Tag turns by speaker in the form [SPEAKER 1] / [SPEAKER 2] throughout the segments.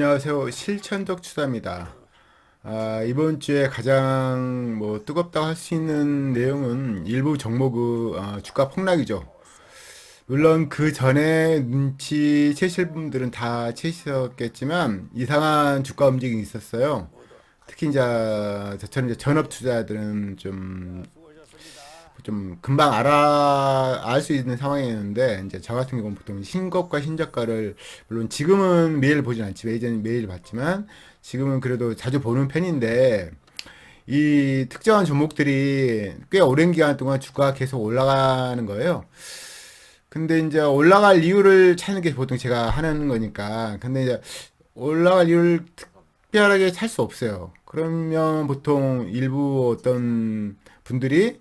[SPEAKER 1] 안녕하세요. 실천적 투자입니다. 이번 주에 가장 뜨겁다고 할 수 있는 내용은 일부 종목의 주가 폭락이죠. 물론 그 전에 눈치 채실 분들은 다 채셨겠지만 이상한 주가 움직임이 있었어요. 특히 이제 저처럼 이제 전업 투자들은 좀 금방 알 수 있는 상황이었는데, 이제 저 같은 경우는 보통 신고가 신저가를, 물론 지금은 매일 보진 않지만 예전에 매일 봤지만 지금은 그래도 자주 보는 편인데, 이 특정한 종목들이 꽤 오랜 기간 동안 주가가 계속 올라가는 거예요. 근데 이제 올라갈 이유를 찾는 게 보통 제가 하는 거니까. 근데 이제 올라갈 이유를 특별하게 찾을 수 없어요. 그러면 보통 일부 어떤 분들이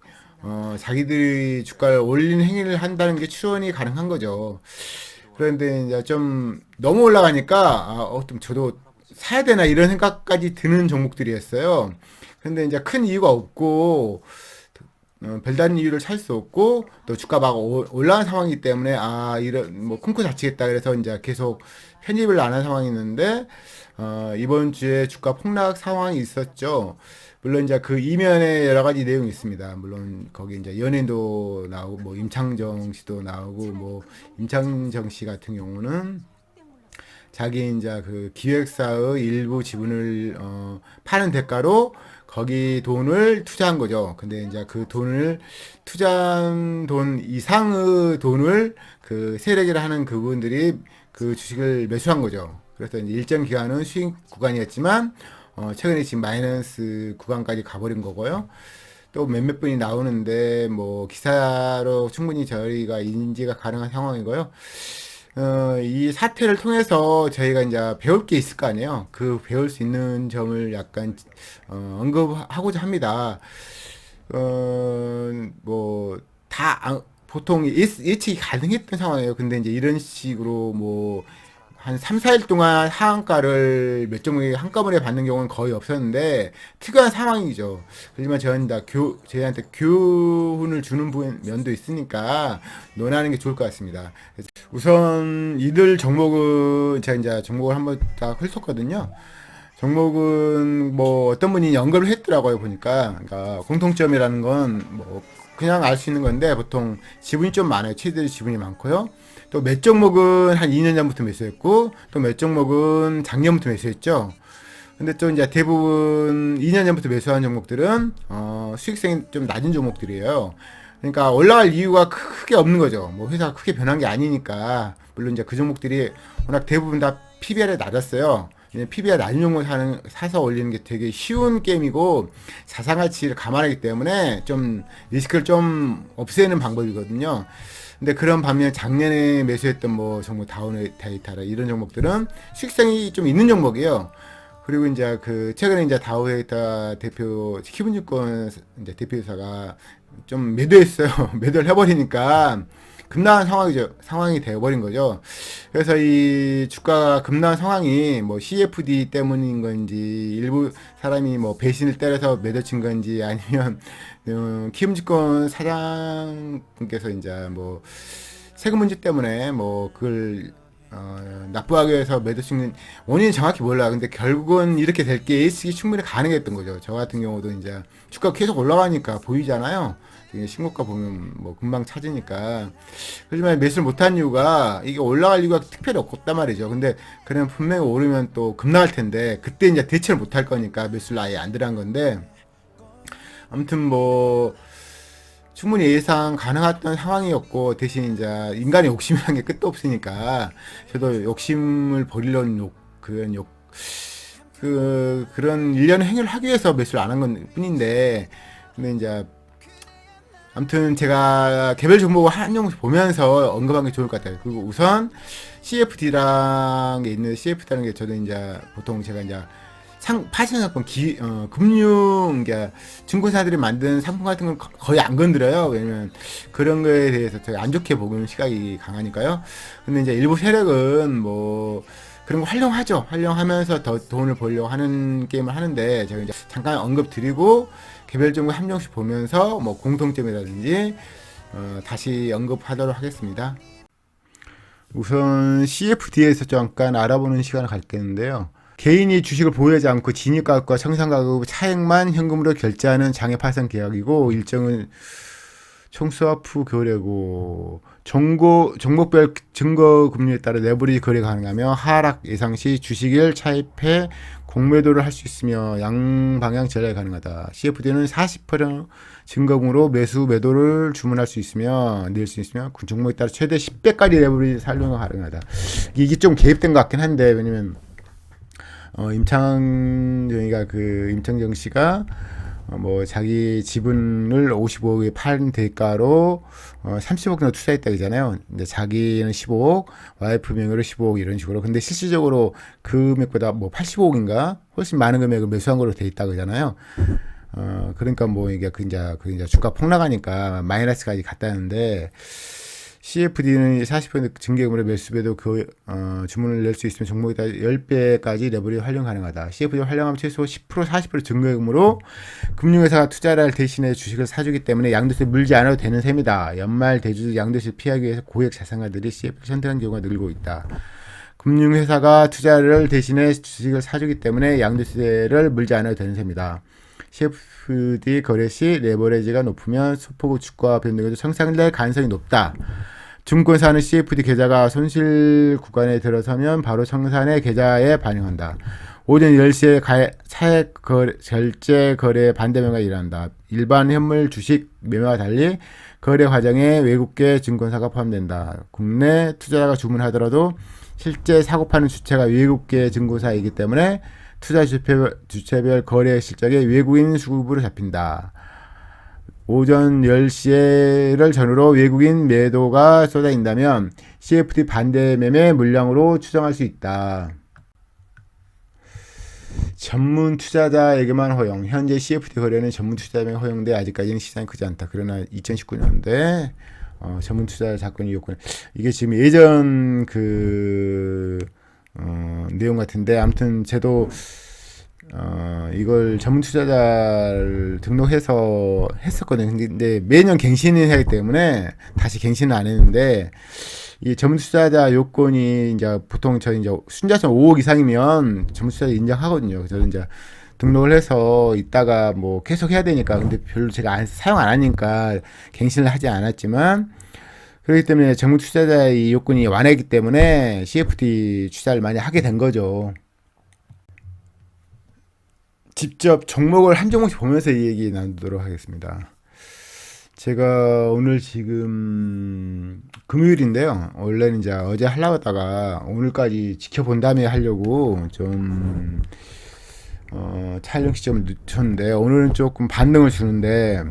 [SPEAKER 1] 자기들이 주가를 올리는 행위를 한다는 게 추론이 가능한 거죠. 그런데 이제 좀 너무 올라가니까 좀 저도 사야 되나 이런 생각까지 드는 종목들이었어요. 근데 이제 큰 이유가 없고 별다른 이유를 찾을 수 없고 또 주가 막 올라간 상황이기 때문에 이런 뭐 쿵쿵 다치겠다 그래서 이제 계속 편입을 안 한 상황이 있는데 이번 주에 주가 폭락 상황이 있었죠. 물론 이제 그 이면에 여러 가지 내용이 있습니다. 물론 거기 이제 연예인도 나오고 뭐 임창정 씨도 나오고 뭐 임창정 씨 같은 경우는 자기 이제 그 기획사의 일부 지분을 파는 대가로 거기 돈을 투자한 거죠. 근데 이제 그 돈을 투자한 돈 이상의 돈을 그 세력이라 하는 그분들이 그 주식을 매수한 거죠. 그래서 이제 일정 기간은 수익 구간이었지만 최근에 지금 마이너스 구간까지 가버린 거고요. 또 몇몇 분이 나오는데 뭐 기사로 충분히 저희가 인지가 가능한 상황이고요. 이 사태를 통해서 저희가 이제 배울 게 있을 거 아니에요. 그 배울 수 있는 점을 약간 언급하고자 합니다. 보통 예측이 가능했던 상황이에요. 근데 이제 이런 식으로 뭐 한 3, 4일 동안 하한가를 몇 종목이 한꺼번에 받는 경우는 거의 없었는데 특이한 상황이죠. 하지만 저희는 저희한테 교훈을 주는 면도 있으니까 논하는 게 좋을 것 같습니다. 우선 이들 종목은 제가 이제 종목을 한번 딱 훑었거든요. 종목은 뭐 어떤 분이 언급을 했더라고요 보니까. 그러니까 공통점이라는 건 뭐 그냥 알 수 있는 건데 보통 지분이 좀 많아요. 최대 지분이 많고요. 또 몇 종목은 한 2년 전부터 매수했고 또 몇 종목은 작년부터 매수했죠. 근데 또 이제 대부분 2년 전부터 매수한 종목들은 수익성이 좀 낮은 종목들이에요. 그러니까 올라갈 이유가 크게 없는 거죠. 뭐 회사가 크게 변한 게 아니니까. 물론 이제 그 종목들이 워낙 대부분 다 PBR이 낮았어요. PBR 낮은 종목 사서 올리는 게 되게 쉬운 게임이고 자산가치를 감안하기 때문에 좀 리스크를 좀 없애는 방법이거든요. 근데 그런 반면 작년에 매수했던 뭐 종목 다우데이터라 이런 종목들은 수익성이 좀 있는 종목이에요. 그리고 이제 그 최근에 이제 다우데이터 대표 키움증권 이제 대표이사가 좀 매도했어요. 매도를 해버리니까 급락한 상황이 되어버린 거죠. 그래서 이 주가가 급락한 상황이 뭐 CFD 때문인 건지 일부 사람이 뭐 배신을 때려서 매도친 건지 아니면 키움증권 사장분께서 이제 뭐 세금 문제 때문에 뭐 그걸 납부하기 위해서 매도치는 원인은 정확히 몰라요. 근데 결국은 이렇게 될 게 예측이 충분히 가능했던 거죠. 저 같은 경우도 이제 주가 계속 올라가니까 보이잖아요. 신고가 보면 뭐 금방 찾으니까. 하지만 매수를 못한 이유가 이게 올라갈 이유가 특별히 없단 말이죠. 근데 그냥 분명히 오르면 또 급락할 텐데 그때 이제 대처를 못할 거니까 매수를 아예 안 들어간 건데 아무튼 뭐 충분히 예상 가능했던 상황이었고 대신 이제 인간의 욕심이라는 게 끝도 없으니까 저도 욕심을 버리려는 그런 일련의 행위를 하기 위해서 매수를 안 한 건 뿐인데 근데 이제 아무튼 제가 개별 종목을 한 종목 보면서 언급한 게 좋을 것 같아요. 그리고 우선 CFD라는 게 있는 CFD라는 게 저도 이제 보통 제가 이제 파생상품 금융 그러니까 증권사들이 만든 상품 같은 건 거의 안 건드려요. 왜냐면 그런 거에 대해서 되게 안 좋게 보는 시각이 강하니까요. 근데 이제 일부 세력은 뭐 그런 거 활용하죠. 활용하면서 더 돈을 벌려고 하는 게임을 하는데 제가 이제 잠깐 언급 드리고 개별적으로 한 명씩 보면서 뭐 공통점이라든지 다시 언급하도록 하겠습니다. 우선 CFD에서 잠깐 알아보는 시간을 갖겠는데요. 개인이 주식을 보유하지 않고 진입가격과 청산가격 차액만 현금으로 결제하는 장외 파생 계약이고 일정은 총수합 후 거래고 종목별 증거 금리에 따라 레버리지 거래 가능하며 하락 예상 시 주식을 차입해 공매도를 할 수 있으며 양방향 전략이 가능하다. CFD는 40% 증거금으로 매수 매도를 주문할 수 있으며 낼 수 있으며 그 종목에 따라 최대 10배까지 레버리지 활용이 가능하다. 이게 좀 개입된 것 같긴 한데 왜냐면 임창정 씨가 뭐 자기 지분을 55억에 팔은 대가로 30억 정도 투자했다 그러잖아요. 근데 자기는 15억, 와이프 명의로 15억 이런 식으로. 근데 실질적으로 금액보다 뭐 85억인가 훨씬 많은 금액을 매수한 걸로 돼 있다 그러잖아요. 그러니까 뭐 이게 그 이제 주가 폭락하니까 마이너스까지 갔다는데 CFD는 40% 증개금으로 매수배도 주문을 낼 수 있으면 종목에 따라 10배까지 레버리지 활용 가능하다. CFD 활용하면 최소 10% 40% 증개금으로 금융회사가 투자를 대신해 주식을 사주기 때문에 양도세 물지 않아도 되는 셈이다. 연말 대주주 양도세 피하기 위해서 고액 자산가들이 CFD 선택한 경우가 늘고 있다. 금융회사가 투자를 대신해 주식을 사주기 때문에 양도세를 물지 않아도 되는 셈이다. CFD 거래 시 레버리지가 높으면 소폭 주가 변동에도 청산될 가능성이 높다. 증권사는 CFD 계좌가 손실 구간에 들어서면 바로 청산의 계좌에 반영한다. 오전 10시에 차액 결제 거래 반대 매매가 일어난다. 일반 현물 주식 매매와 달리 거래 과정에 외국계 증권사가 포함된다. 국내 투자자가 주문하더라도 실제 사고 파는 주체가 외국계 증권사이기 때문에 투자 주체별 거래 실적에 외국인 수급으로 잡힌다. 오전 10시를 전후로 외국인 매도가 쏟아진다면 CFD 반대 매매 물량으로 추정할 수 있다. 전문 투자자에게만 허용. 현재 CFD 거래는 전문 투자자에게 허용돼 아직까지는 시장이 크지 않다. 그러나 2019년도에 전문 투자자 사건이 있었군. 이게 지금 예전 내용 같은데 아무튼 쟤도 이걸 전문 투자자를 등록해서 했었거든요. 근데 매년 갱신을 하기 때문에 다시 갱신을 안 했는데 이 전문 투자자 요건이 이제 보통 저희 이제 순자산 5억 이상이면 전문 투자자 인정하거든요. 그래서 이제 등록을 해서 있다가 뭐 계속 해야 되니까 근데 별로 제가 사용 안 하니까 갱신을 하지 않았지만 그렇기 때문에 전문 투자자의 요건이 완화했기 때문에 CFD 투자를 많이 하게 된 거죠. 직접 종목을 한 종목씩 보면서 이 얘기 나누도록 하겠습니다. 제가 오늘 지금 금요일인데요. 원래는 이제 어제 하려고 했다가 오늘까지 지켜본 다음에 하려고 좀 촬영 시점을 늦췄는데 오늘은 조금 반등을 주는데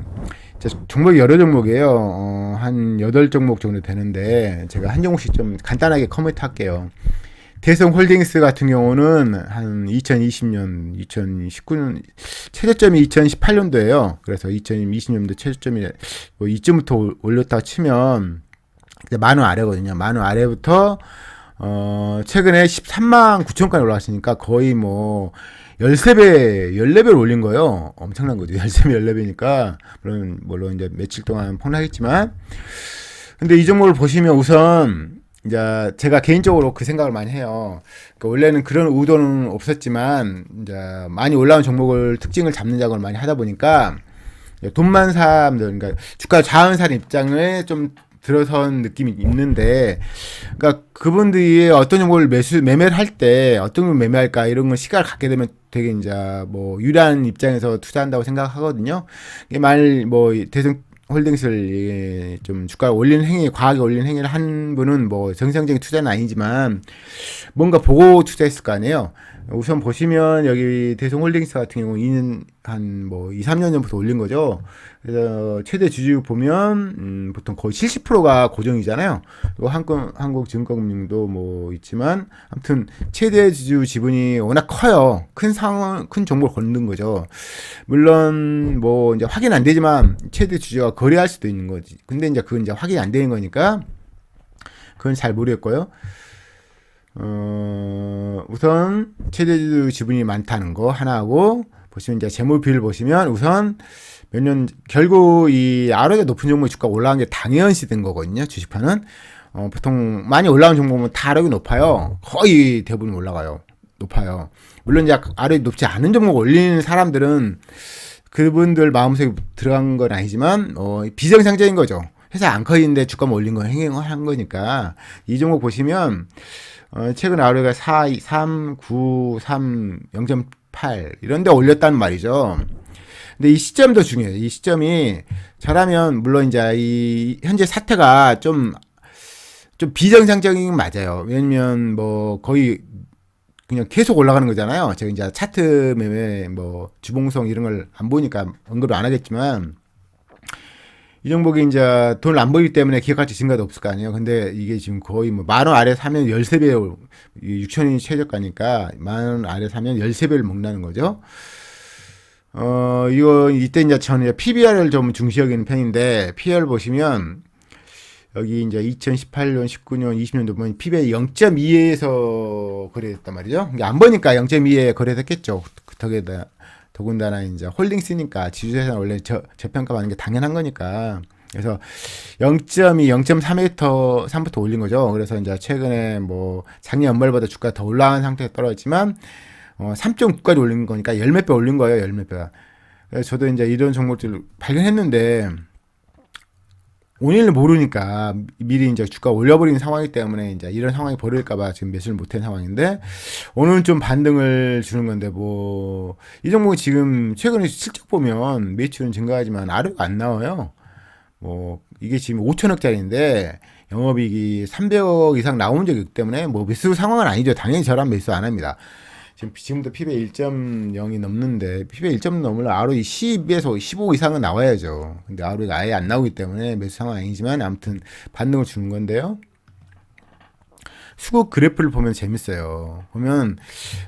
[SPEAKER 1] 종목이 여러 종목이에요. 한 8종목 정도 되는데 제가 한 종목씩 좀 간단하게 코멘트 할게요. 대성홀딩스 같은 경우는 한 2020년, 2019년 최저점이 2018년도예요. 그래서 2020년도 최저점이 뭐 이쯤부터 올렸다 치면 10,000원 아래거든요. 10,000원 아래부터 최근에 13만 9천까지 올라왔으니까 거의 뭐 13배, 14배를 올린 거예요. 엄청난 거죠. 13배, 14배니까 물론 이제 며칠 동안 폭락했지만 근데 이 종목을 보시면 우선 이제 제가 개인적으로 그 생각을 많이 해요. 그러니까 원래는 그런 의도는 없었지만 이제 많이 올라온 종목을 특징을 잡는 작업을 많이 하다 보니까 돈 많은 사람들, 그러니까 주가 작은 사람 입장에 좀 들어선 느낌이 있는데, 그러니까 그분들이 어떤 종목을 매매를 할 때 어떤 걸 매매할까 이런 걸 시각을 갖게 되면 되게 이제 뭐 유리한 입장에서 투자한다고 생각하거든요. 이게 뭐 대성 홀딩스를 좀 주가를 올리는 행위, 과하게 올리는 행위를 한 분은 뭐 정상적인 투자는 아니지만 뭔가 보고 투자했을 거 아니에요. 우선 보시면 여기 대성홀딩스 같은 경우 2년 한 뭐 2, 3년 전부터 올린 거죠. 그래서 최대 주주 보면 보통 거의 70%가 고정이잖아요. 그리고 한국증권금융도 뭐 있지만 아무튼 최대 주주 지분이 워낙 커요. 큰 종목을 거는 거죠. 물론 뭐 이제 확인 안 되지만 최대 주주가 거래할 수도 있는 거지. 근데 이제 그건 이제 확인이 안 되는 거니까 그건 잘 모르겠고요. 우선 최대주 지분이 많다는 거 하나하고 보시면 이제 재무 비율 보시면 우선 결국 이 ROE가 높은 종목의 주가가 올라간 게 당연시 된 거거든요. 주식판은 보통 많이 올라온 종목은 타력이 높아요. 거의 대부분 올라가요. 높아요. 물론 이제 아래 높지 않은 종목 올리는 사람들은 그분들 마음속에 들어간 건 아니지만 비정상적인 거죠. 회사 안 커지는데 주가만 올린 건 행행한 거니까. 이 종목 보시면 최근 ROE가 4, 3, 9, 3, 0.8 이런 데 올렸단 말이죠. 근데 이 시점도 중요해요. 이 시점이 저라면 물론 이제 이 현재 사태가 좀 비정상적인 건 맞아요. 왜냐면 뭐 거의 그냥 계속 올라가는 거잖아요. 제가 이제 차트 매매 뭐 주봉성 이런 걸 안 보니까 언급을 안 하겠지만 이 종목이 이제 돈을 안 벌기 때문에 기업가치 증가도 없을 거 아니에요. 근데 이게 지금 거의 뭐 10,000원 아래 사면 13배, 6,000원이 최저가니까 10,000원 아래 사면 13배를 먹는 거죠. 이때 이제 저는 PBR을 좀 중시 여기는 편인데, PBR 보시면, 여기 이제 2018년, 19년, 20년도 보면 PBR 0.2에서 거래했단 말이죠. 안 보니까 0.2에 거래했겠죠. 더군다나 이제 홀딩스니까 지주회사는 원래 저평가 받는 게 당연한 거니까. 그래서 0.2, 0.3부터 올린 거죠. 그래서 이제 최근에 뭐 작년 연말보다 주가 더 올라간 상태에 떨어졌지만 3.9까지 올린 거니까 열 몇 배 올린 거예요. 열 몇 배가. 그래서 저도 이제 이런 종목들을 발견했는데 오늘은 모르니까 미리 이제 주가 올려버리는 상황이기 때문에 이제 이런 상황이 벌어질까봐 지금 매수를 못한 상황인데 오늘은 좀 반등을 주는 건데 뭐 이 종목이 지금 최근에 실적 보면 매출은 증가하지만 ROE가 안 나와요. 뭐 이게 지금 5천억짜리인데 영업이익이 300억 이상 나온 적이 있기 때문에 뭐 매수 상황은 아니죠. 당연히 저랑 매수 안 합니다. 지금도 PB 1.0이 넘는데 PB 1.0 넘으면 ROE 10에서 15 이상은 나와야죠. 근데 ROE가 아예 안 나오기 때문에 매수 상황 아니지만 아무튼 반등을 주는 건데요. 수급 그래프를 보면 재밌어요. 보면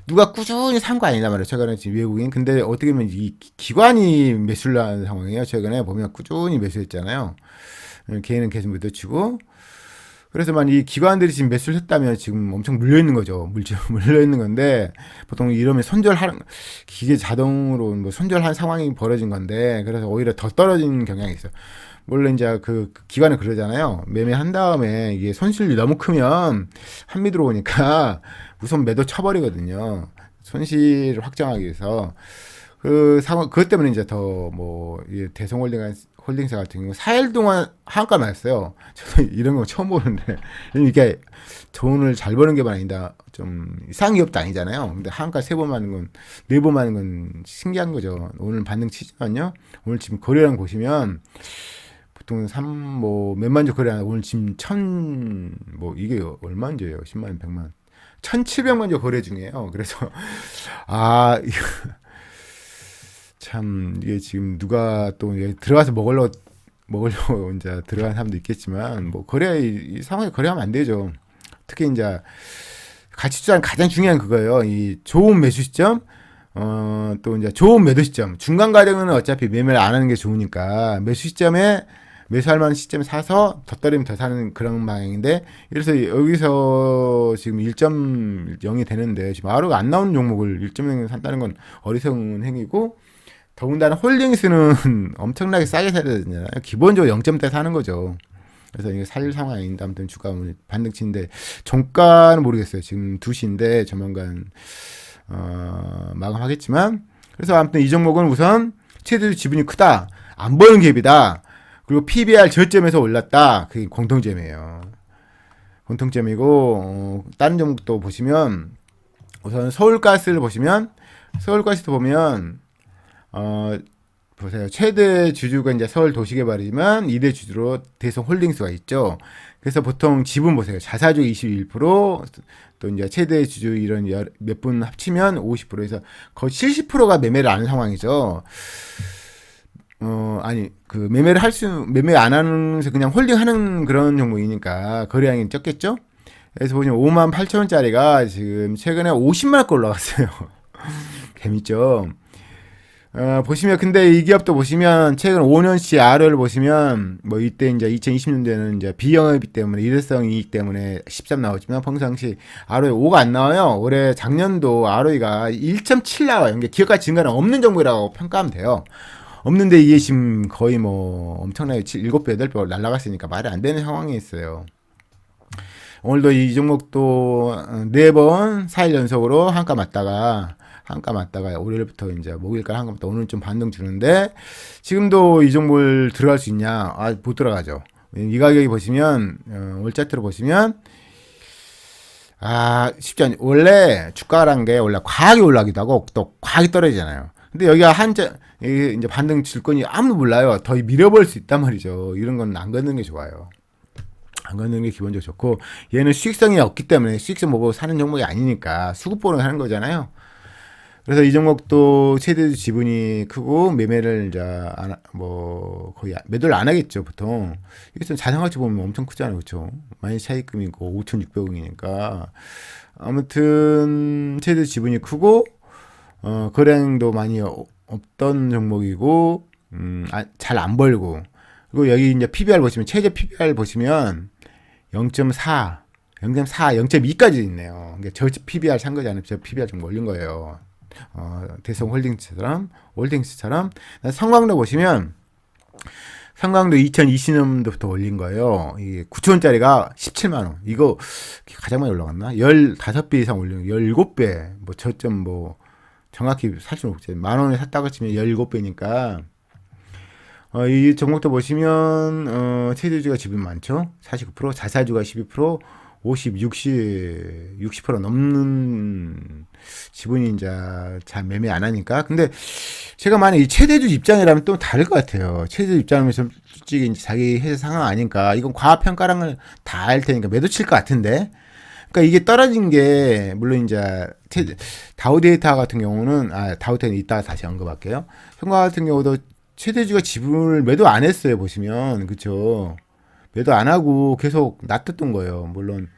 [SPEAKER 1] 누가 꾸준히 산 거 아니다 말이에요. 최근에 지금 외국인. 근데 어떻게 보면 이 기관이 매수를 하는 상황이에요. 최근에 보면 꾸준히 매수했잖아요. 개인은 계속 매도치고. 그래서 만 이 기관들이 지금 매수를 했다면 지금 엄청 물려있는 거죠. 물려있는 건데, 보통 이러면 기계 자동으로 뭐 손절한 상황이 벌어진 건데, 그래서 오히려 더 떨어지는 경향이 있어요. 물론 이제 그 기관은 그러잖아요. 매매한 다음에 이게 손실이 너무 크면 한미 들어오니까 우선 매도 쳐버리거든요. 손실을 확정하기 위해서. 그 상황, 그것 때문에 이제 더 뭐, 홀딩사 같은 경우 4일 동안 한가 났어요. 저도 이런 거 처음 보는데 이게 돈을 잘 버는 게만 아니다. 좀 이상 기업도 아니잖아요. 근데 한가 3번 맞는 건 4번 맞는 건 신기한 거죠. 오늘 반등 치지만요. 오늘 지금 거래량 보시면 보통 뭐 몇만 주 거래량 오늘 지금 뭐 이게 얼마인 주예요? 10만, 100만. 1,700만 주 거래 중이에요. 그래서 참 이게 지금 누가 또 들어가서 먹으려고 이제 들어간 사람도 있겠지만 뭐 이 상황에 거래하면 안 되죠. 특히 이제 가치 투자는 가장 중요한 그거예요. 이 좋은 매수 시점, 또 이제 좋은 매도 시점. 중간 과정은 어차피 매매를 안 하는 게 좋으니까 매수 시점에 매수할 만한 시점에 사서 더 떨어지면 더 사는 그런 방향인데 그래서 여기서 지금 1.0이 되는데 지금 ROE가 안 나오는 종목을 1.0에 산다는 건 어리석은 행위고 더군다나 홀딩스는 엄청나게 싸게 사야 되잖아요. 기본적으로 0점대 사는 거죠. 그래서 이게 살 상황인데 아무튼 주가 오늘 반등 치는데 종가는 모르겠어요. 지금 2시인데 조만간 마감하겠지만 그래서 아무튼 이 종목은 우선 최대 지분이 크다. 안 보이는 갭이다. 그리고 PBR 저점에서 올랐다. 그게 공통점이에요. 공통점이고 다른 종목도 보시면 우선 서울가스를 보시면 서울가스도 보면 보세요. 최대 주주가 이제 서울 도시개발이지만 2대 주주로 대성홀딩스가 있죠. 그래서 보통 지분 보세요. 자사주 21%또 이제 최대 주주 이런 몇 분 합치면 50%에서 거의 70%가 매매를 하는 상황이죠. 매매 안 하면서 그냥 홀딩하는 그런 종목이니까 거래량이 적겠죠. 그래서 보시면 58,000원짜리가 지금 최근에 50만원까지 올라갔어요. 재밌죠. 보시면 근데 이 기업도 보시면 최근 5년치 ROE를 보시면 뭐 이때 이제 2020년대는 이제 비영업이기 때문에 일회성 이익 때문에 13 나오지만 평상시 ROE 5가 안 나와요. 올해 작년도 ROE가 1.7 나와요. 이게 기업가치 증가는 없는 정도라고 평가하면 돼요. 없는데 이게 지금 거의 뭐 엄청나게 7배, 8배 날라갔으니까 말이 안 되는 상황이 있어요. 오늘도 이 종목도 4번 4일 연속으로 한가 맞다가 월요일부터 이제 목요일까지 한가 맞다. 오늘 좀 반등 주는데 지금도 이 종목을 들어갈 수 있냐? 못 들어가죠. 이 가격이 보시면 월차트로 보시면 쉽지 않죠. 원래 주가란 게 원래 과하게 올라가기도 하고 또 과하게 떨어지잖아요. 근데 여기가 이제 반등 줄 거니 아무도 몰라요. 더 밀어버릴 수 있단 말이죠. 이런 건 안 걷는 게 좋아요. 안 걷는 게 기본적으로 좋고, 얘는 수익성이 없기 때문에 수익성 보고 사는 종목이 아니니까 수급 보러 하는 거잖아요. 그래서 이 종목도 최대 지분이 크고 매매를 이제 거의 매도를 안 하겠죠 보통. 이게 좀 자산가치 보면 엄청 크잖아요, 그렇죠? 많이 차익금이고 5,600억이니까 아무튼 최대 지분이 크고 거래량도 많이 없던 종목이고 잘 안 벌고, 그리고 여기 이제 PBR 보시면 최저 PBR 보시면 0.4, 0.2까지 있네요. 그러니까 저 PBR 산 거지 않아요. 저 PBR 좀 올린 거예요. 대성 홀딩스처럼 성광도 보시면 성광도 2020년도부터 올린 거예요. 이게 9,000원짜리가 17만 원. 이거 가장 많이 올라갔나? 15배 이상 올린 거. 17배. 저점 정확히 살 수는 없죠. 만 원에 샀다고 치면 17배니까. 이 종목도 보시면 최대주가 지분 많죠. 49%, 자사주가 12%, 60% 넘는 지분이 이제 잘 매매 안 하니까. 근데 제가 만약 이 최대주 입장이라면 또 다를 것 같아요. 최대주 입장이면 솔직히 이제 자기 회사 상황 아니까 이건 과평가랑을 다 알 테니까 매도 칠 것 같은데. 그러니까 이게 떨어진 게 물론 이제 다우데이터 같은 경우는 다우데이터는 이따가 다시 언급할게요. 현과 같은 경우도 최대주가 지분을 매도 안 했어요. 보시면 그렇죠. 매도 안 하고 계속 놔뒀던 거예요. 물론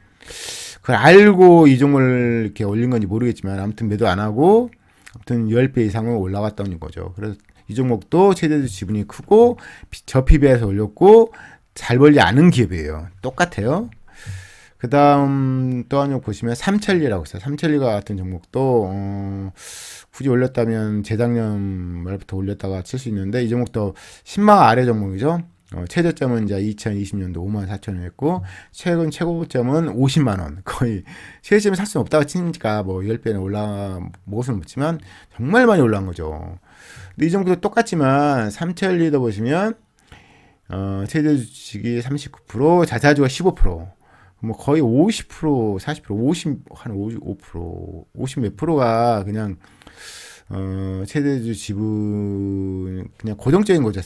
[SPEAKER 1] 그걸 알고 이 종목을 이렇게 올린 건지 모르겠지만 아무튼 매도 안 하고 아무튼 10배 이상은 올라갔다는 거죠. 그래서 이 종목도 최대주 지분이 크고 저PB에서 올렸고 잘 벌지 않은 기업이에요. 똑같아요. 그 다음 또 한 종 보시면 삼천리라고 있어요. 삼천리 같은 종목도 굳이 올렸다면 재작년 말부터 올렸다가 칠 수 있는데 이 종목도 10만 아래 종목이죠. 최저점은 이제 2020년도 54,000원이었고 최근 최고점은 50만 원. 거의 최저점에 살 수는 없다고 치니까 10배는 먹을 수는 없지만 정말 많이 올라간 거죠. 근데 이 종목도 똑같지만 삼천리도 보시면 최저 주식이 39%, 자사주가 15%. 거의 50%, 40%, 50 몇 프로가 그냥 최대주 지분 그냥 고정적인 거죠.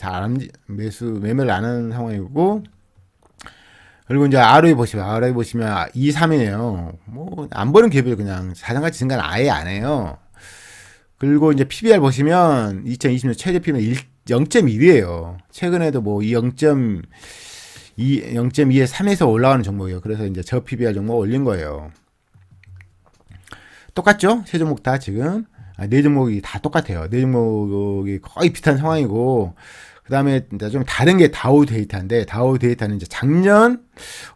[SPEAKER 1] 매매를 안 하는 상황이고, 그리고 이제 ROE 보시면 2, 3이네요. 안 버는 기업이 그냥 자산가치 증가는 아예 안 해요. 그리고 이제 PBR 보시면 2020년 최저 PBR 0.1이에요. 최근에도 이 0.2에 3에서 올라가는 종목이에요. 그래서 이제 저 PBR 종목 올린 거예요. 똑같죠? 세 종목 다 지금. 네 종목이 다 똑같아요. 네 종목이 거의 비슷한 상황이고, 그 다음에 좀 다른 게 다우 데이터인데, 다우 데이터는 이제 작년,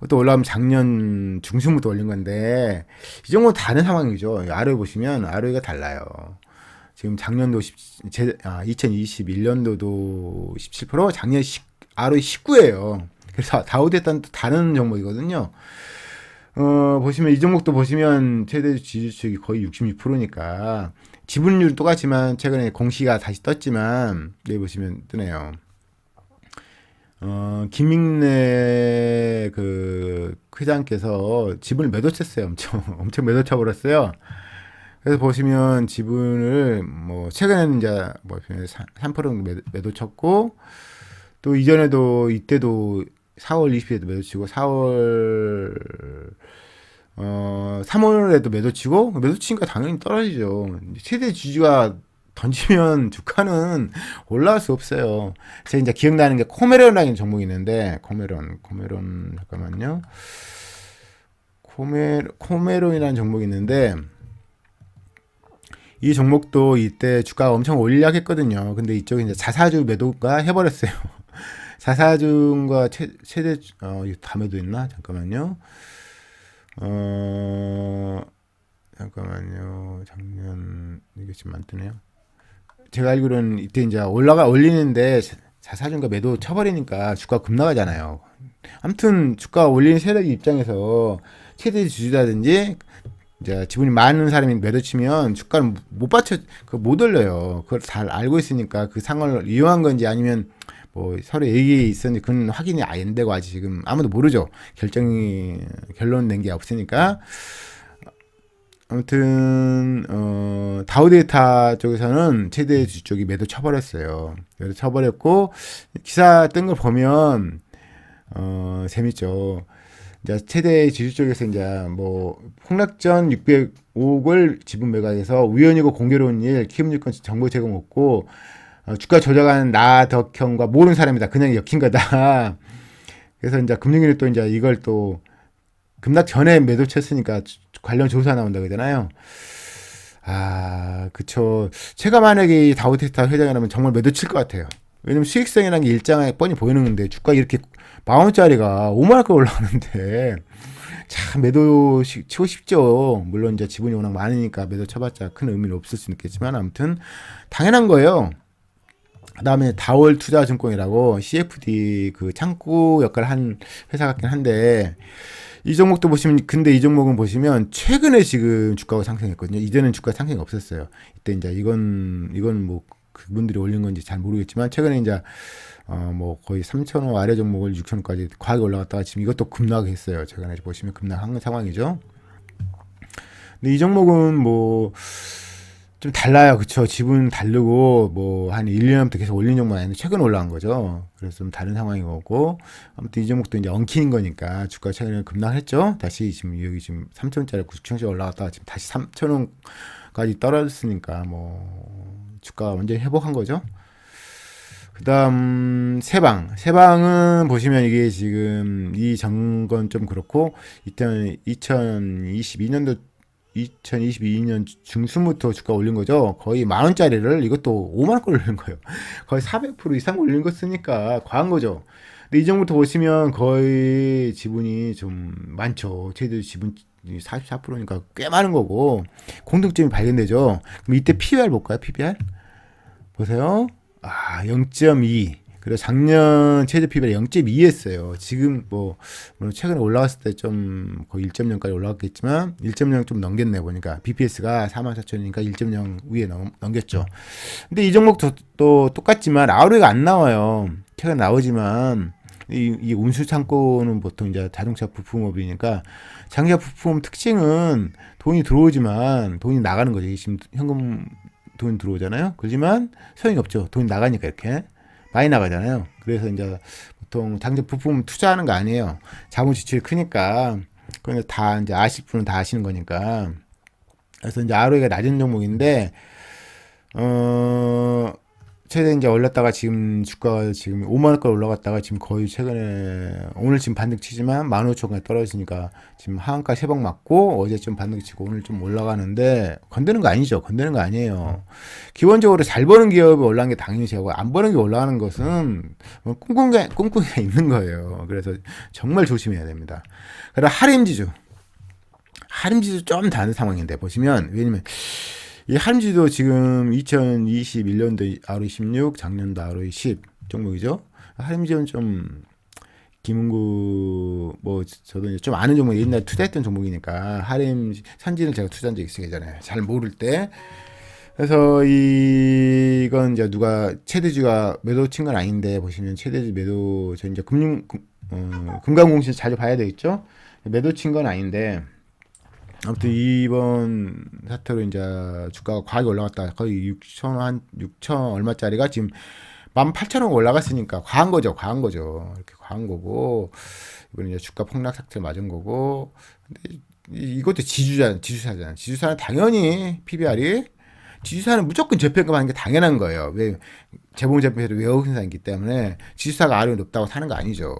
[SPEAKER 1] 또 올라가면 작년 중순부터 올린 건데, 이 종목은 다른 상황이죠. ROE 보시면 ROE가 달라요. 지금 작년도 2021년도도 17%, 작년 ROE 19예요. 그래서 다우 데이터는 또 다른 종목이거든요. 보시면 이 종목도 보시면 최대 지주축이 거의 66%니까 지분율은 똑같지만 최근에 공시가 다시 떴지만 여기 보시면 뜨네요. 김민래 그 회장께서 지분을 매도쳤어요. 엄청 매도쳐버렸어요. 그래서 보시면 지분을 최근에는 이제 3% 매도쳤고, 또 이전에도 이때도 4월 20일에도 매도치고 3월에도 매도치고, 매도치니까 당연히 떨어지죠. 최대 지주가 던지면 주가는 올라갈 수 없어요. 제가 이제 기억나는 게 코메론이라는 종목이 있는데, 코메론 잠깐만요. 코메론이라는 종목이 있는데, 이 종목도 이때 주가가 엄청 올리려고 했거든요. 근데 이쪽에 이제 자사주 매도가 해버렸어요. 자사주가 최대 이거 다 매도했나? 잠깐만요. 작년 이게 지금 안 뜨네요. 제가 알기로는 이때 이제 올리는데 자사주가 매도 쳐버리니까 주가 급나가잖아요. 아무튼 주가 올리는 세력의 입장에서 최대 주주라든지 이제 지분이 많은 사람이 매도치면 주가를 못 받쳐 못 올려요. 그걸 잘 알고 있으니까 그 상황을 이용한 건지 아니면 뭐 서로 얘기 있었는지 그건 확인이 안 되고 아직 지금 아무도 모르죠. 결론 낸 게 없으니까. 아무튼 다우데이터 쪽에서는 최대 주주 쪽이 매도 쳐버렸어요. 매도 쳐버렸고 기사 뜬 걸 보면 재밌죠. 이제 최대 지주 쪽에서 이제 뭐 폭락전 600억을 지분 매각해서 우연이고 공교로운 일, 키움증권 정보 제공 없고 주가 조작한 나 덕형과 모르는 사람이다. 그냥 엮인 거다. 그래서 이제 금융위는 또 이제 이걸 또 급락 전에 매도 쳤으니까 관련 조사 나온다 그러잖아요. 아, 그쵸. 제가 만약에 이 다우데이터 회장이라면 정말 매도 칠 것 같아요. 왜냐면 수익성이라는 게 일장에 뻔히 보이는 건데 주가 이렇게 10,000원짜리가 5만원까지 올라가는데 참 매도 치고 싶죠. 물론 이제 지분이 워낙 많으니까 매도 쳐봤자 큰 의미는 없을 수 있겠지만 아무튼 당연한 거예요. 그 다음에 다월 투자증권이라고 CFD 그 창구 역할을 한 회사 같긴 한데 이 종목도 보시면 근데 이 종목은 보시면 최근에 지금 주가가 상승했거든요. 이제는 주가 상승이 없었어요. 이때 이제 이건 뭐 그분들이 올린 건지 잘 모르겠지만 최근에 이제 뭐 거의 3,000원 아래 종목을 6,000원까지 과하게 올라갔다가 지금 이것도 급락했어요. 최근에 보시면 급락한 상황이죠. 근데 이 종목은 뭐 좀 달라요. 그쵸. 지분 다르고 뭐 한 1년부터 계속 올린 종목이 아닌데 최근 올라간 거죠. 그래서 좀 다른 상황인 거고 아무튼 이 종목도 이제 엉키는 거니까 주가 최근에 급락했죠. 다시 지금 여기 지금 3,000원짜리 9,000원짜리 올라갔다가 지금 다시 3,000원까지 떨어졌으니까 뭐 주가 완전히 회복한 거죠. 그 다음 세방은 보시면 이게 지금 이 정건 좀 그렇고 2022년 중순부터 주가 올린 거죠. 거의 10,000원짜리를 이것도 5만원권 올린 거예요. 거의 400% 이상 올린 거 쓰니까 과한 거죠. 근데 이 정도부터 보시면 거의 지분이 좀 많죠. 최대 지분 44%니까 꽤 많은 거고 공통점이 발견되죠. 그럼 이때 PBR 볼까요? PBR 보세요. 0.2. 그리고 작년 최저 PBR 0.2였어요. 지금 뭐 물론 최근에 올라갔을 때 좀 거의 1.0까지 올라갔겠지만 1.0 좀 넘겼네 보니까 BPS가 44,000이니까 1.0 위에 넘겼죠. 근데 이 종목도 또 똑같지만 ROE가 안 나와요. 최근 나오지만 이 운수 창고는 보통 이제 자동차 부품업이니까 자동차 부품 특징은 돈이 들어오지만 돈이 나가는 거죠. 지금 현금 돈 들어오잖아요. 그렇지만 소용이 없죠. 돈이 나가니까 이렇게 많이 나가잖아요. 그래서 이제 보통 장작 부품 투자하는 거 아니에요. 자본 지출이 크니까 그건 다 이제 아실 분은 다 아시는 거니까. 그래서 이제 ROE가 낮은 종목인데 최대 이제 올랐다가 지금 주가가 지금 5만원까지 올라갔다가 지금 거의 최근에 오늘 지금 반등 치지만 15,000원까지 떨어지니까 지금 하한가 3번 맞고 어제 좀 반등 치고 오늘 좀 올라가는데 건드는 거 아니죠. 건드는 거 아니에요. 기본적으로 잘 버는 기업이 올라간 게 당연히 제고 안 버는 게 올라가는 것은 꿍꿍이가 있는 거예요. 그래서 정말 조심해야 됩니다. 그리고 할인지주 좀 다른 상황인데 보시면 왜냐면 이 할인지도 지금 2021년도 ROE 16, 작년도 ROE 10 종목이죠. 할인지는 좀 김은구 뭐 저도 이제 좀 아는 종목 옛날에 투자했던 종목이니까 할인 선진을 제가 투자한 적이 있어요. 잘 모를 때. 그래서 이건 이제 누가 최대주가 매도 친 건 아닌데 보시면 최대주 매도 저 이제 금감공시 자주 봐야 되겠죠. 매도 친 건 아닌데. 아무튼 이번 사태로 이제 주가가 과하게 올라갔다. 거의 6천 얼마짜리가 지금 18,000원 올라갔으니까 과한 거죠. 이렇게 과한 거고 이번에 이제 주가 폭락 사태를 맞은 거고. 근데 이것도 지주사잖아. 지주사는 당연히 PBR이 지주사는 무조건 저평가하는 게 당연한 거예요. 왜 재봉저평에서 외국 회사이기 때문에 지주사가 ROE 높다고 사는 거 아니죠.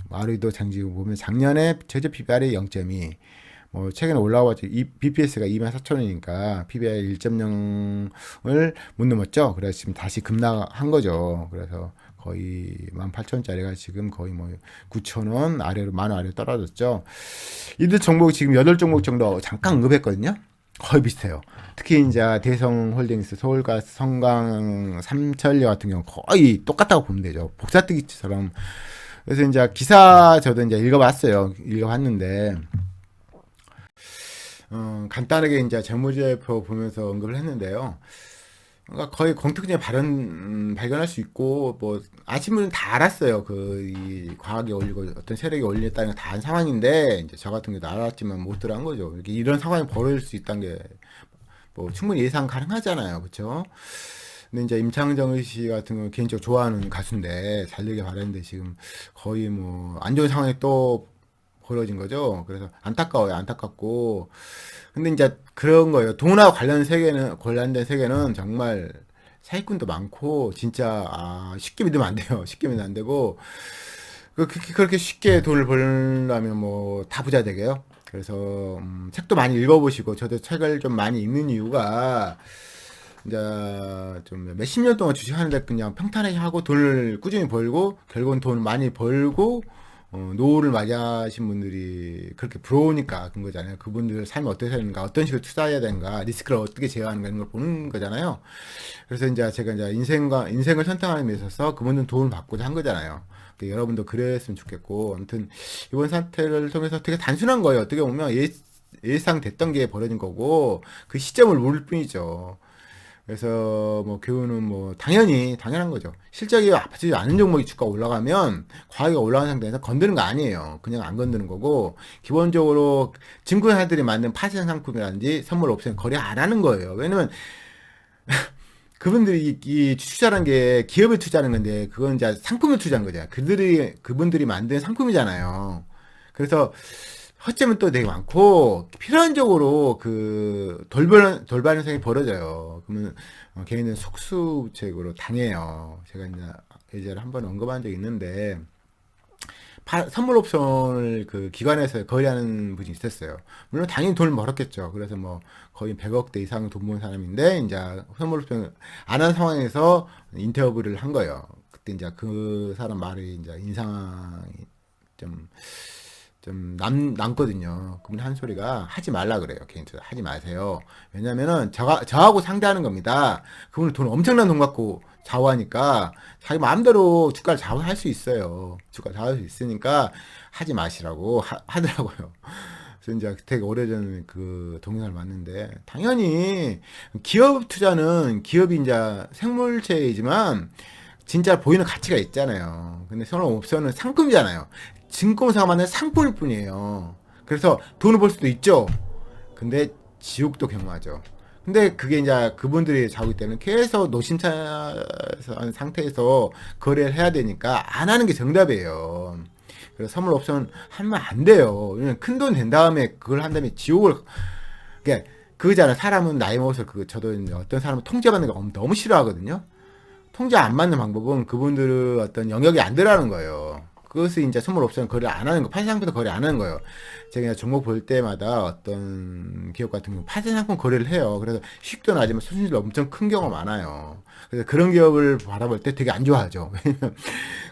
[SPEAKER 1] ROE도 장지고 보면 작년에 최저 PBR이 0.2. 뭐 최근에 올라와서 이 BPS가 24,000원이니까 PBR 1.0을 못 넘었죠. 그래서 지금 다시 급락한 거죠. 그래서 거의 18,000원짜리가 지금 거의 뭐 9,000원 아래로 10,000원 아래로 떨어졌죠. 이들 종목 지금 8종목 정도 잠깐 언급했거든요. 거의 비슷해요. 특히 이제 대성홀딩스, 서울가스, 성강, 삼천리 같은 경우 거의 똑같다고 보면 되죠. 복사뜨기처럼. 그래서 이제 기사 저도 이제 읽어봤는데 간단하게 이제 재무제표 보면서 언급을 했는데요. 그러니까 거의 공통점이 발견할 수 있고, 뭐, 아시는 다 알았어요. 이 과학이 올리고 어떤 세력이 올렸다는 걸 다 안 상황인데, 이제 저 같은 경우도 알았지만 못 들어간 거죠. 이렇게 이런 상황이 벌어질 수 있다는 게, 뭐, 충분히 예상 가능하잖아요. 그쵸? 근데 이제 임창정 씨 같은 경우 개인적으로 좋아하는 가수인데, 잘 되길 바랬는데, 지금 거의 뭐, 안 좋은 상황이 또 벌어진 거죠. 그래서 안타까워요. 안타깝고. 근데 이제 그런 거예요. 돈하고 관련된 세계는 정말 사기꾼도 많고, 진짜, 쉽게 믿으면 안 돼요. 쉽게 믿으면 안 되고, 그렇게 쉽게 돈을 벌려면 뭐, 다 부자 되게요. 그래서, 책도 많이 읽어보시고, 저도 책을 좀 많이 읽는 이유가, 이제 좀 몇십 년 동안 주식하는데 그냥 평탄하게 하고 돈을 꾸준히 벌고, 결국은 돈 많이 벌고, 노후를 맞이하신 분들이 그렇게 부러우니까 그런 거잖아요. 그분들 삶이 어떻게 사는가, 어떤 식으로 투자해야 되는가, 리스크를 어떻게 제어하는가 이런 걸 보는 거잖아요. 그래서 이제 제가 이제 인생을 선택하는 데 있어서 그분들은 도움을 받고자 한 거잖아요. 여러분도 그랬으면 좋겠고, 아무튼 이번 사태를 통해서 되게 단순한 거예요. 어떻게 보면 예상 됐던 게 벌어진 거고 그 시점을 모를 뿐이죠. 그래서 뭐 교훈은 뭐 당연한 거죠. 실적이 아프지 않은 종목이 주가 올라가면 과하게 올라간 상태에서 건드는 거 아니에요. 그냥 안 건드는 거고, 기본적으로 증권사들이 만든 파생 상품이라든지 선물 옵션 거래 안 하는 거예요. 왜냐면 그분들이 이 투자라는 게 기업에 투자하는 건데, 그건 이제 상품을 투자한 거잖아요. 그분들이 만든 상품이잖아요. 그래서 허점은 또 되게 많고, 필연적으로 돌발 현상이 벌어져요. 그러면 개인은 속수책으로 당해요. 제가 이제 예전에 한번 언급한 적이 있는데, 선물 옵션을 그 기관에서 거래하는 분이 있었어요. 물론 당연히 돈을 벌었겠죠. 그래서 뭐 거의 100억대 이상 돈 번 사람인데, 이제 선물 옵션 안 한 상황에서 인터뷰를 한 거예요. 그때 이제 그 사람 말이 이제 인상이 좀 남거든요. 그분 한 소리가 하지 말라 그래요. 개인 투자 하지 마세요. 왜냐면은 저하고 상대하는 겁니다. 그분은 돈 엄청난 돈 갖고 좌우하니까 자기 마음대로 주가를 좌우할 수 있어요. 주가 좌우할 수 있으니까 하지 마시라고 하더라고요. 그래서 이제 되게 오래전 그 동영상을 봤는데, 당연히 기업 투자는 기업이 이제 생물체이지만 진짜 보이는 가치가 있잖아요. 근데 선호옵션은 상품이잖아요. 증권사가 만든 상품일 뿐이에요. 그래서 돈을 벌 수도 있죠. 근데 지옥도 경험하죠. 근데 그게 이제 그분들이 자고 때는 계속 노심차한 상태에서 거래를 해야 되니까 안 하는 게 정답이에요. 그래서 선물 옵션 하면 안 돼요. 큰 돈 된 다음에 그걸 한 다음에 지옥을, 그거잖아. 사람은 나이 먹어서 저도 어떤 사람은 통제받는 거 너무 싫어하거든요. 통제 안 맞는 방법은 그분들은 어떤 영역이 안 들어가는 거예요. 그것이 이제 선물 옵션 거래 안 하는 거, 파생상품 거래 안 하는 거예요. 제가 종목 볼 때마다 어떤 기업 같은 경우 파생상품 거래를 해요. 그래서 수익도 나지만 손실도 엄청 큰 경우가 많아요. 그래서 그런 기업을 바라볼 때 되게 안 좋아하죠. 왜냐면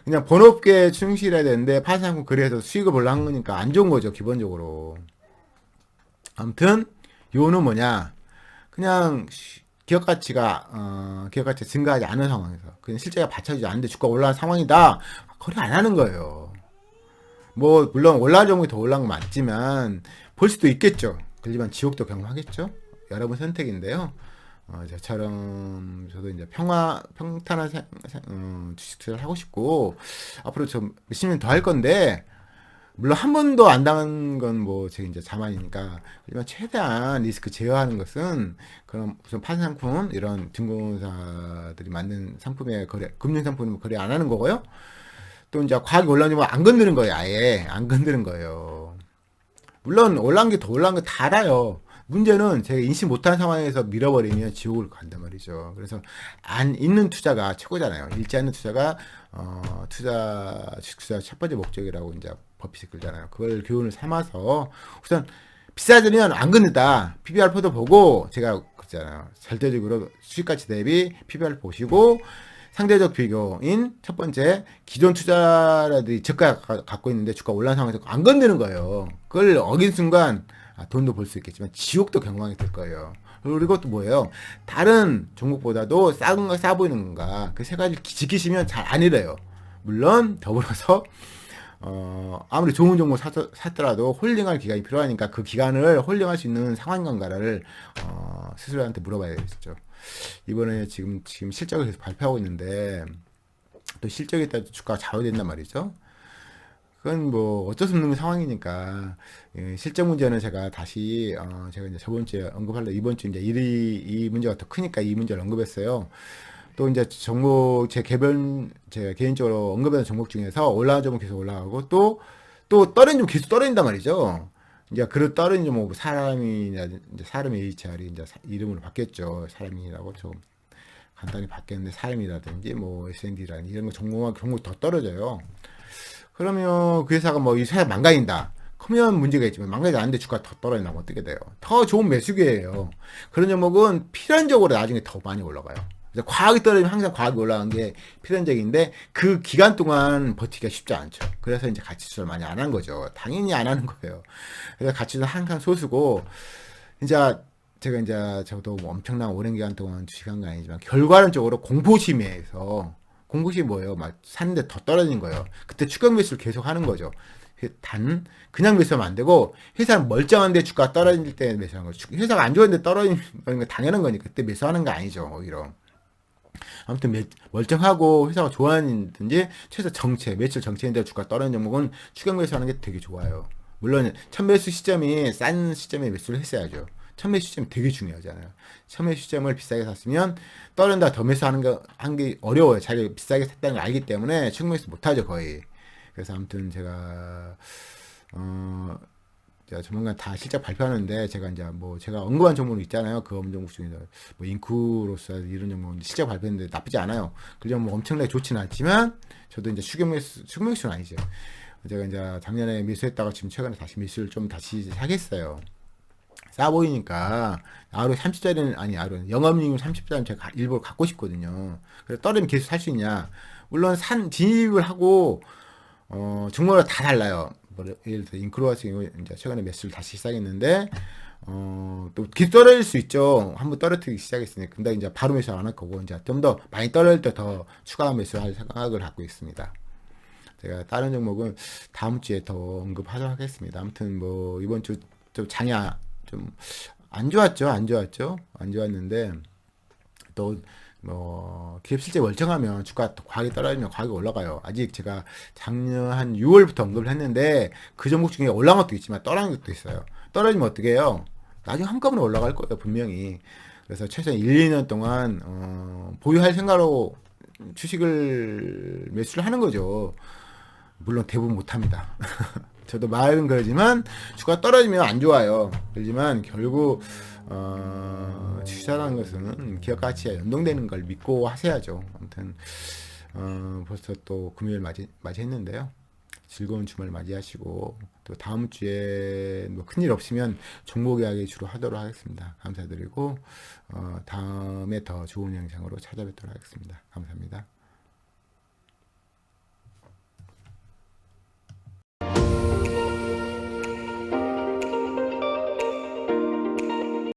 [SPEAKER 1] 그냥 본업계에 충실해야 되는데 파생상품 거래해서 수익을 보려 한 거니까 안 좋은 거죠, 기본적으로. 아무튼 요는 뭐냐? 그냥 기업 가치가 증가하지 않은 상황에서, 그냥 실제가 받쳐지지 않는데 주가 올라간 상황이다. 거래 안 하는 거예요. 뭐 물론 올라간 종목이 더 올라간 건 맞지만 볼 수도 있겠죠. 그렇지만 지옥도 경험하겠죠. 여러분 선택인데요. 저처럼 저도 이제 평탄한 주식 투자를 하고 싶고, 앞으로 좀 몇십 년 더 할 건데, 물론 한 번도 안 당한 건 뭐 제 이제 자만이니까, 하지만 최대한 리스크 제어하는 것은 그런 무슨 판상품 이런 증권사들이 만든 상품의 거래, 금융 상품 거래 안 하는 거고요. 또 이제 과학이 올라오면 안 건드는 거예요. 아예 안 건드는 거예요. 물론 올라간 게 더 올라간 거 다 알아요. 문제는 제가 인식 못한 상황에서 밀어버리면 지옥을 간단 말이죠. 그래서 안 있는 투자가 최고잖아요. 잃지 않는 투자가 주식 투자 첫 번째 목적이라고 이제 버핏이 그러잖아요. 그걸 교훈을 삼아서 우선 비싸지면 안 건드다. PBR 포도 보고, 제가 그랬잖아요. 절대적으로 수익가치 대비 PBR 보시고, 상대적 비교인 첫 번째, 기존 투자라들이 저가 갖고 있는데 주가 올라간 상황에서 안 건드는 거예요. 그걸 어긴 순간 돈도 벌 수 있겠지만 지옥도 경험하게 될 거예요. 그리고 또 뭐예요? 다른 종목보다도 싸 보이는 건가? 그 세 가지를 지키시면 잘 안 잃어요. 물론 더불어서 아무리 좋은 종목 샀더라도 홀딩할 기간이 필요하니까 그 기간을 홀딩할 수 있는 상환가를 스스로한테 물어봐야겠죠. 이번에 지금 실적을 계속 발표하고 있는데 또 실적에 따라 주가가 좌우된단 말이죠. 그건 뭐 어쩔 수 없는 상황이니까. 예, 실적 문제는 제가 다시 제가 이제 저번 주에 언급할래, 이번 주 이제 이 문제가 더 크니까 이 문제를 언급했어요. 또 이제 종목 제가 개인적으로 언급하는 종목 중에서 올라간 종목 계속 올라가고 또 떨어진 종목 계속 떨어진단 말이죠. 이제 그 떨어진 종목 이제 사람의 HR이 이제 이름으로 바뀌었죠. 사람이라고 좀 간단히 바뀌었는데 사람이라든지 뭐 S&D라든지 이런 거 종목 더 떨어져요. 그러면 그 회사가 뭐 이 회사 망가진다. 크면 문제가 있지만 망가지지 않는데 주가 더 떨어진다면 어떻게 돼요? 더 좋은 매수기예요. 그런 종목은 필연적으로 나중에 더 많이 올라가요. 그래서 과학이 떨어지면 항상 과학이 올라간 게 필연적인데 그 기간 동안 버티기가 쉽지 않죠. 그래서 이제 가치 투자를 많이 안 한 거죠. 당연히 안 하는 거예요. 그래서 가치 투자 항상 소수고 이제 제가 이제 저도 뭐 엄청난 오랜 기간 동안 주식한 건 아니지만 결과론적으로 공포심에서 공포심이 뭐예요? 막 샀는데 더 떨어진 거예요. 그때 추격 매수를 계속 하는 거죠. 그냥 매수하면 안 되고 회사는 멀쩡한데 주가 떨어질 때 매수하는 거죠. 회사가 안 좋은데 떨어지는 거 당연한 거니까 그때 매수하는 거 아니죠. 오히려. 아무튼 멀쩡하고 회사가 좋아하는지 최소 매출 정체인데 주가 떨어진 종목은 추격 매수하는 게 되게 좋아요. 물론 첫 매수 시점이 싼 시점에 매수를 했어야죠. 첫 매수 시점이 되게 중요하잖아요. 첫 매수 시점을 비싸게 샀으면 떨어진다 더 매수하는 한 게 어려워요. 자기가 비싸게 샀다는 걸 알기 때문에 추격 매수 못하죠 거의. 그래서 아무튼 제가 조만간 다 실적 발표하는데 제가 언급한 종목 있잖아요. 그 종목 중에서 뭐 인쿠로스 이런 종목 실적 발표했는데 나쁘지 않아요. 그 종목 엄청나게 좋지는 않지만 저도 이제 추격매수는 아니죠. 제가 이제 작년에 매수했다가 지금 최근에 다시 매수를 좀 다시 하겠어요. 싸 보이니까 하루 30짜리는 아니 하루 영업이익 30짜리는 제가 일부러 갖고 싶거든요. 그래서 떨어지면 계속 살 수 있냐? 물론 진입을 하고 종목마다 다 달라요. 뭐 예를 들어 인크로 같은 경우 이제 최근에 매수를 다시 시작했는데 또 계속 떨어질 수 있죠. 한번 떨어뜨리기 시작했으니까. 근데 이제 바로 매수 안 할 거고 이제 좀 더 많이 떨어질 때 더 추가 매수할 생각을 갖고 있습니다. 제가 다른 종목은 다음 주에 더 언급하도록 하겠습니다. 아무튼 뭐 이번 주 좀 장이 좀 안 좋았죠. 안 좋았는데 또 뭐 기업 실제 멀쩡하면 주가 과하게 떨어지면 과하게 올라가요. 아직 제가 작년 한 6월부터 언급을 했는데 그 종목 중에 올라간 것도 있지만 떨어진 것도 있어요. 떨어지면 어떻게 해요? 나중에 한꺼번에 올라갈 거예요, 분명히. 그래서 최소한 1, 2년 동안 보유할 생각으로 주식을 매수를 하는 거죠. 물론 대부분 못합니다. 저도 말은 그러지만 주가 떨어지면 안 좋아요. 그렇지만 결국 주식이라는 것은 기업 가치와 연동되는 걸 믿고 하셔야죠. 아무튼 벌써 또 금요일 맞이했는데요. 즐거운 주말 맞이하시고 또 다음 주에 뭐 큰일 없으면 종목 이야기 주로 하도록 하겠습니다. 감사드리고 다음에 더 좋은 영상으로 찾아뵙도록 하겠습니다. 감사합니다.